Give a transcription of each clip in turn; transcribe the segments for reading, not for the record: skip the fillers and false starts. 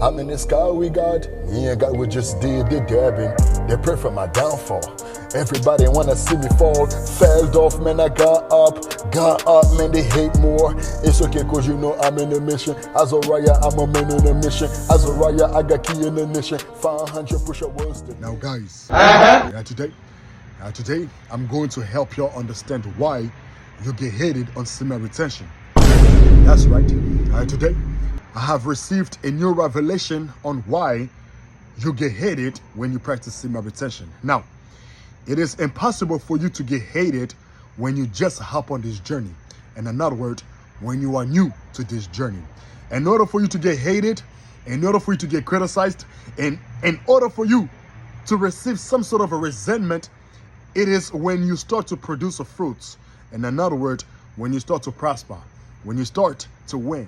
I'm in the sky with God. Me and God, we just did the dabbing. They pray for my downfall. Everybody wanna see me fall. Fell off, man, I got up. Got up, man, they hate more. It's okay, cause you know I'm in a mission. Azariah, I'm a man on a mission. Azariah, I got key in the nation. 500 push-up words. Now, guys, today, I'm going to help y'all understand why you get hated on semen retention. That's right. Today, I have received a new revelation on why you get hated when you practice semen retention. Now, it is impossible for you to get hated when you just hop on this journey. In another word, when you are new to this journey. In order for you to get hated, in order for you to get criticized, and in order for you to receive some sort of a resentment, it is when you start to produce fruits. In another word, when you start to prosper, when you start to win.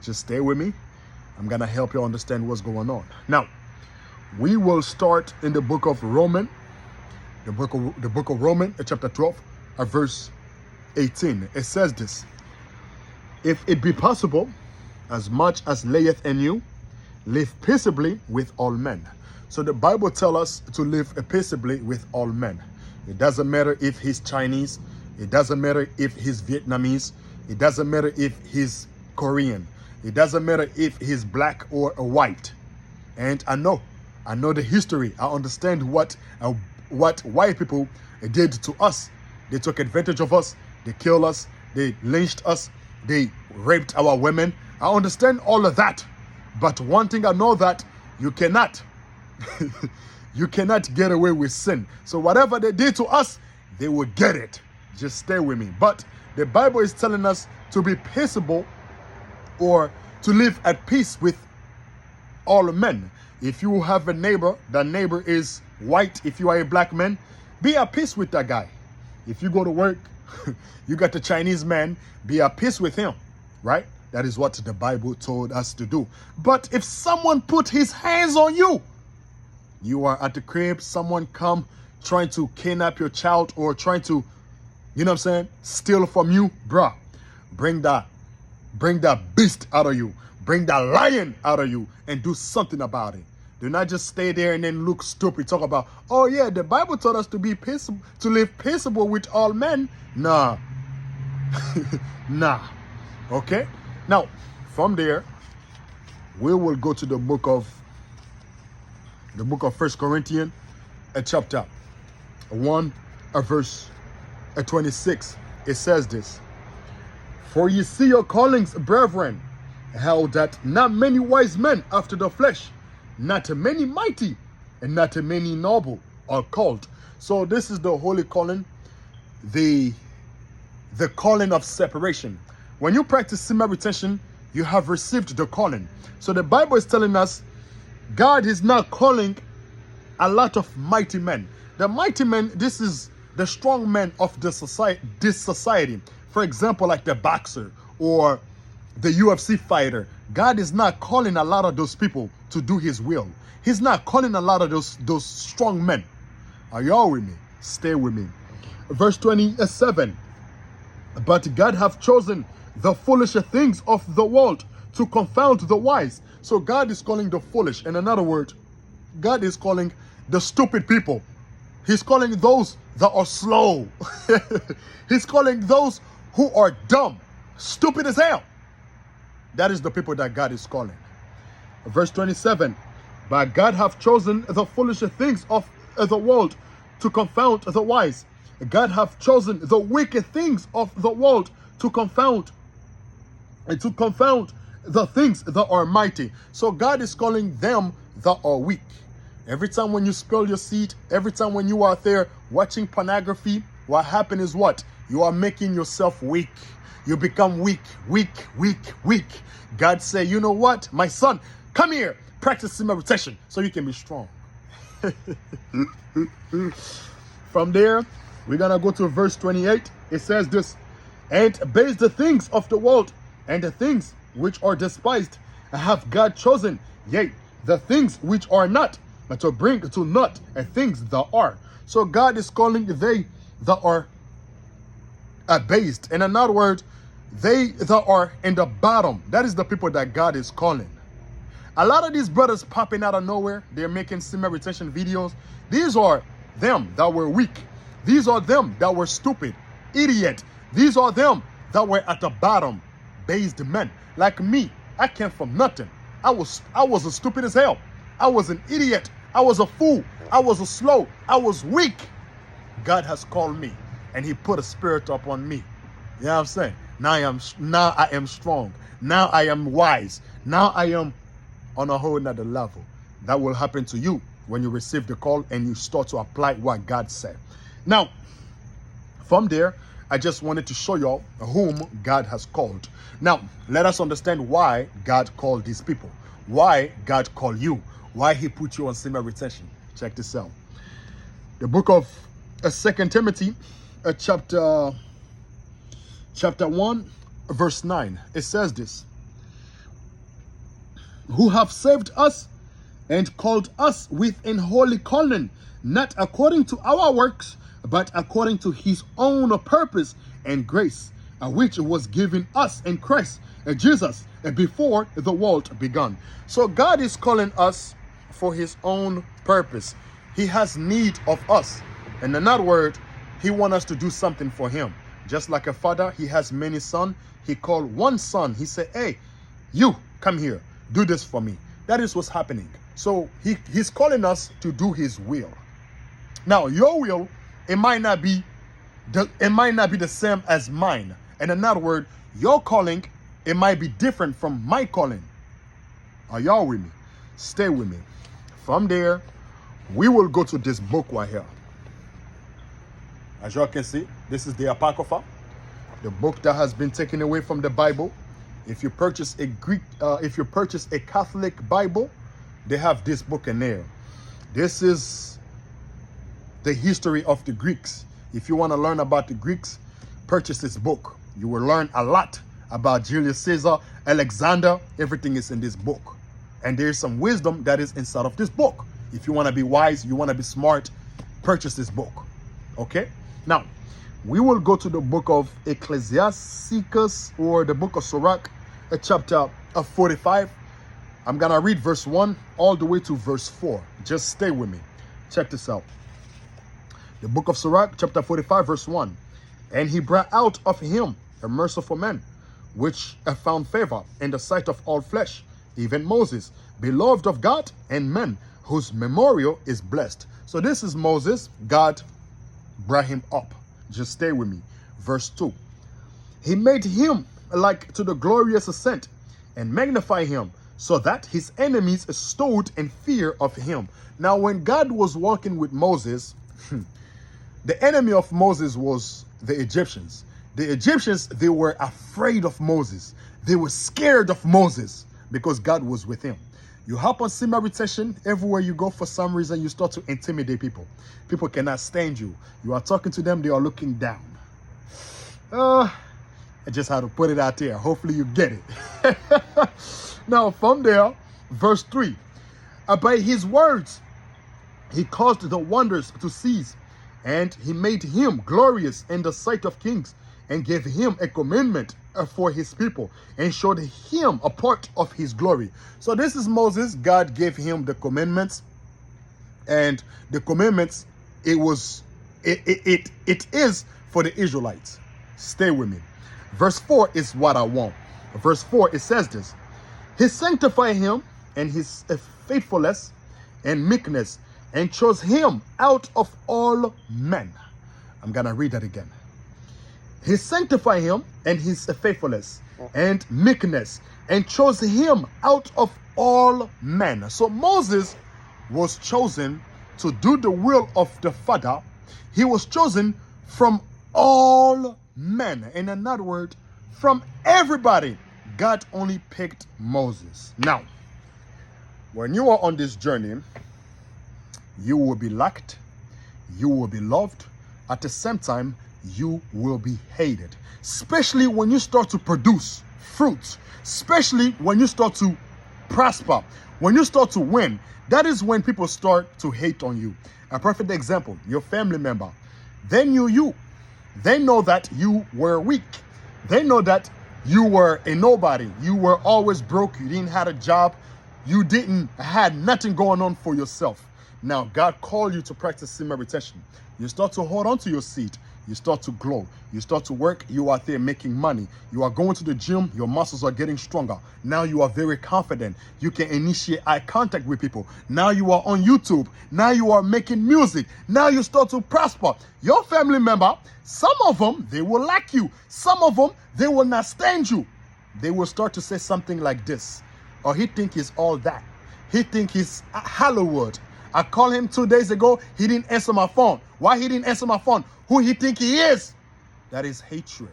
Just stay with me. I'm going to help you understand what's going on. Now, we will start in the book of Romans. The book of Romans, chapter 12, verse 18. It says this: if it be possible, as much as layeth in you, live peaceably with all men. So the Bible tells us to live peaceably with all men. It doesn't matter if he's Chinese. It doesn't matter if he's Vietnamese. It doesn't matter if he's Korean. It doesn't matter if he's black or white. And I know the history. I understand what white people did to us. They took advantage of us. They killed us. They lynched us. They raped our women. I understand all of that. But one thing I know, that you cannot get away with sin. So whatever they did to us, they will get it. Just stay with me. But the Bible is telling us to be peaceable, or to live at peace with all men. If you have a neighbor, that neighbor is white, if you are a black man, be at peace with that guy. If you go to work, you got the Chinese man, be at peace with him, right? That is what the Bible told us to do. But if someone put his hands on you, you are at the crib, someone come trying to kidnap your child, or trying to, you know what I'm saying, steal from you, bruh, bring that beast out of you. Bring that lion out of you and do something about it. Do not just stay there and then look stupid. Talk about, oh yeah, the Bible taught us to be peaceable, to live peaceable with all men. Nah. Nah. Okay? Now, from there, we will go to the book of 1 Corinthians, chapter 1, verse 26. It says this: for ye see your callings, brethren, how that not many wise men after the flesh, not many mighty, and not many noble are called. So this is the holy calling, the calling of separation. When you practice semen retention, you have received the calling. So the Bible is telling us God is not calling a lot of mighty men. The mighty men, this is the strong men of this society. For example, like the boxer or the UFC fighter. God is not calling a lot of those people to do his will. He's not calling a lot of those strong men. Are y'all with me? Stay with me. Verse 27. But God hath chosen the foolish things of the world to confound the wise. So God is calling the foolish. In another word, God is calling the stupid people. He's calling those that are slow. He's calling those who are dumb, stupid as hell. That is the people that God is calling. Verse 27. But God hath chosen the foolish things of the world to confound the wise. God hath chosen the wicked things of the world to confound the things that are mighty. So God is calling them that are weak. Every time when you spill your seed, every time when you are there watching pornography, what happens is what? You are making yourself weak. You become weak. God say, you know what? My son, come here. Practice semen retention so you can be strong. From there, we're going to go to verse 28. It says this: and base the things of the world and the things which are despised have God chosen, yea, the things which are not, but to bring to naught things that are. So God is calling they that are abased. In another word, they that are in the bottom, that is the people that God is calling. A lot of these brothers popping out of nowhere, they're making semen retention videos. These are them that were weak. These are them that were stupid, idiot. These are them that were at the bottom, based men. Like me, I came from nothing. I was as stupid as hell. I was an idiot. I was a fool. I was a slow. I was weak. God has called me and he put a spirit up on me. You know what I'm saying? Now I am strong. Now I am wise. Now I am on a whole nother level. That will happen to you when you receive the call and you start to apply what God said. Now, from there, I just wanted to show y'all whom God has called. Now, let us understand why God called these people. Why God called you. Why he put you on semen retention. Check this out. The book of 2 Timothy, chapter 1, verse 9. It says this. Who have saved us and called us with an holy calling, not according to our works, but according to his own purpose and grace, which was given us in Christ Jesus before the world began. So God is calling us for his own purpose. He has need of us. And in other words, he wants us to do something for him. Just like a father, he has many sons. He called one son. He said, hey, you come here. Do this for me. That is what's happening. So he's calling us to do his will. Now, your will, it might not be the same as mine. And in other words, your calling, it might be different from my calling. Are y'all with me? Stay with me. From there, we will go to this book right here. As y'all can see, this is the Apocrypha, the book that has been taken away from the Bible. If you purchase a Catholic Bible, they have this book in there. This is the history of the Greeks. If you want to learn about the Greeks, purchase this book. You will learn a lot about Julius Caesar, Alexander. Everything is in this book. And there's some wisdom that is inside of this book. If you want to be wise, you want to be smart, purchase this book. Okay? Now, we will go to the book of Ecclesiasticus, or the book of Sirach, chapter 45. I'm going to read verse 1 all the way to verse 4. Just stay with me. Check this out. The book of Sirach, chapter 45, verse 1. And he brought out of him a merciful man, which found favor in the sight of all flesh, even Moses, beloved of God and men, whose memorial is blessed. So this is Moses. God brought him up. Just stay with me. Verse 2. He made him like to the glorious ascent and magnify him, so that his enemies stood in fear of him. Now, when God was walking with Moses, the enemy of Moses was the Egyptians. The Egyptians, they were afraid of Moses. They were scared of Moses because God was with him. You hop on semen retention, everywhere you go, for some reason, you start to intimidate people. People cannot stand you. You are talking to them, they are looking down. I just had to put it out there. Hopefully you get it. Now, from there, verse 3. By his words, he caused the wonders to cease, and he made him glorious in the sight of kings, and gave him a commandment for his people, and showed him a part of his glory. So this is Moses. God gave him the commandments, and the commandments, it is for the Israelites. Stay with me. Verse 4 is what I want. Verse 4, it says this. He sanctified him and his faithfulness and meekness, and chose him out of all men. I'm going to read that again. He sanctified him and his faithfulness and meekness, and chose him out of all men. So Moses was chosen to do the will of the Father. He was chosen from all men. In another word, from everybody. God only picked Moses. Now, when you are on this journey, you will be liked, you will be loved. At the same time, you will be hated. Especially when you start to produce fruits. Especially when you start to prosper. When you start to win. That is when people start to hate on you. A perfect example, your family member. They knew you. They know that you were weak. They know that you were a nobody. You were always broke. You didn't have a job. You didn't had nothing going on for yourself. Now God called you to practice semen retention. You start to hold on to your seed. You start to glow. You start to work. You are there making money. You are going to the gym. Your muscles are getting stronger. Now you are very confident. You can initiate eye contact with people. Now you are on YouTube. Now you are making music. Now you start to prosper. Your family member, some of them, they will like you. Some of them, they will not stand you. They will start to say something like this. Or he think he's all that. He think he's Hollywood. I called him 2 days ago. He didn't answer my phone. Why he didn't answer my phone? Who he think he is? That is hatred.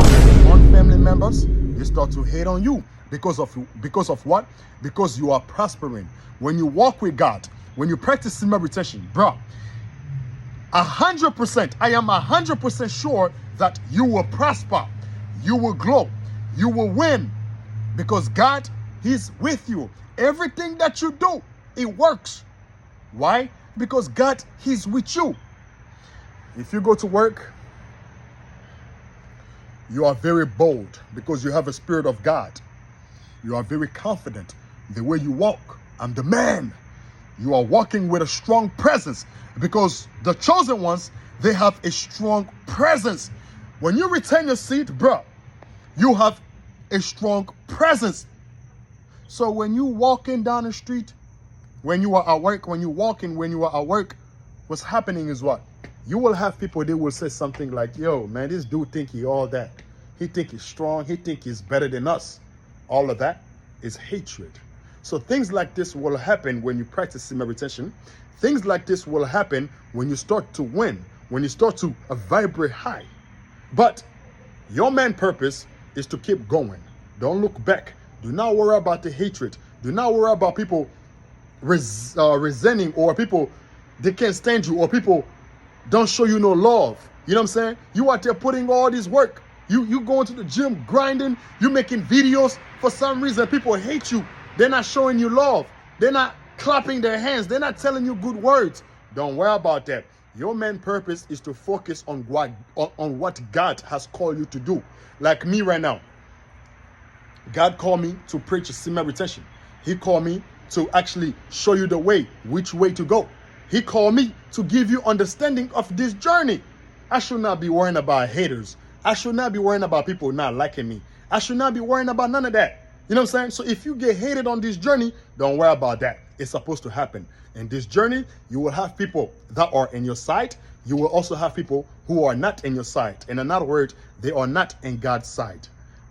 On family members, they start to hate on you because of what? Because you are prospering. When you walk with God, when you practice semen retention, bro, 100%, I am 100% sure that you will prosper. You will glow. You will win because God, he's with you. Everything that you do, it works. Why? Because God, he's with you. If you go to work, you are very bold because you have a spirit of God. You are very confident. The way you walk, I'm the man. You are walking with a strong presence because the chosen ones, they have a strong presence. When you retain your seat, bro, you have a strong presence. So when you walking down the street, when you are at work, when you are at work, what's happening is what? You will have people, they will say something like, yo, man, this dude think he all that. He think he's strong. He think he's better than us. All of that is hatred. So things like this will happen when you practice semen retention. Things like this will happen when you start to win, when you start to vibrate high. But your main purpose is to keep going. Don't look back. Do not worry about the hatred. Do not worry about people resenting, or people, they can't stand you, or people don't show you no love. You know what I'm saying? You out there putting all this work. You going to the gym, grinding, you making videos. For some reason, people hate you. They're not showing you love. They're not clapping their hands. They're not telling you good words. Don't worry about that. Your main purpose is to focus on what God has called you to do. Like me right now. God called me to preach semen retention. He called me to actually show you the way, which way to go. He called me to give you understanding of this journey. I should not be worrying about haters. I should not be worrying about people not liking me. I should not be worrying about none of that. You know what I'm saying? So if you get hated on this journey, don't worry about that. It's supposed to happen. In this journey, you will have people that are in your side. You will also have people who are not in your side. In another word, they are not in God's side.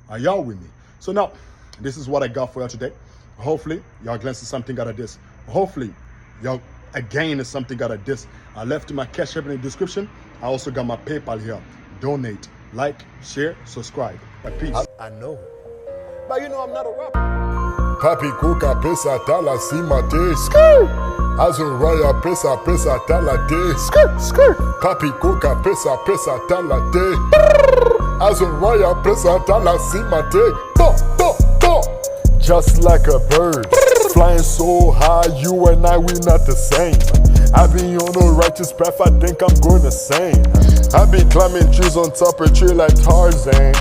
Are y'all with me? So now, this is what I got for y'all today. Hopefully, y'all glimpsing something out of this. Hopefully, y'all again is something out of this. I left my cash app in the description. I also got my PayPal here. Donate, like, share, subscribe. Peace. I know. But you know I'm not a rapper. Papi kuka pesa tala simate. Skirt. Azuraya pesa tala de. Skirt, skirt. Papi kuka pesa tala de. Azuraya pesa tala simate. Just like a bird, flying so high, you and I, we not the same. I be on a righteous path, I think I'm going insane. I be climbing trees on top of a tree like Tarzan.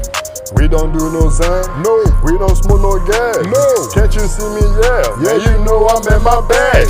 We don't do no Zan, no. We don't smoke no gas, no. Can't you see me? Yeah, you know I'm in my bag.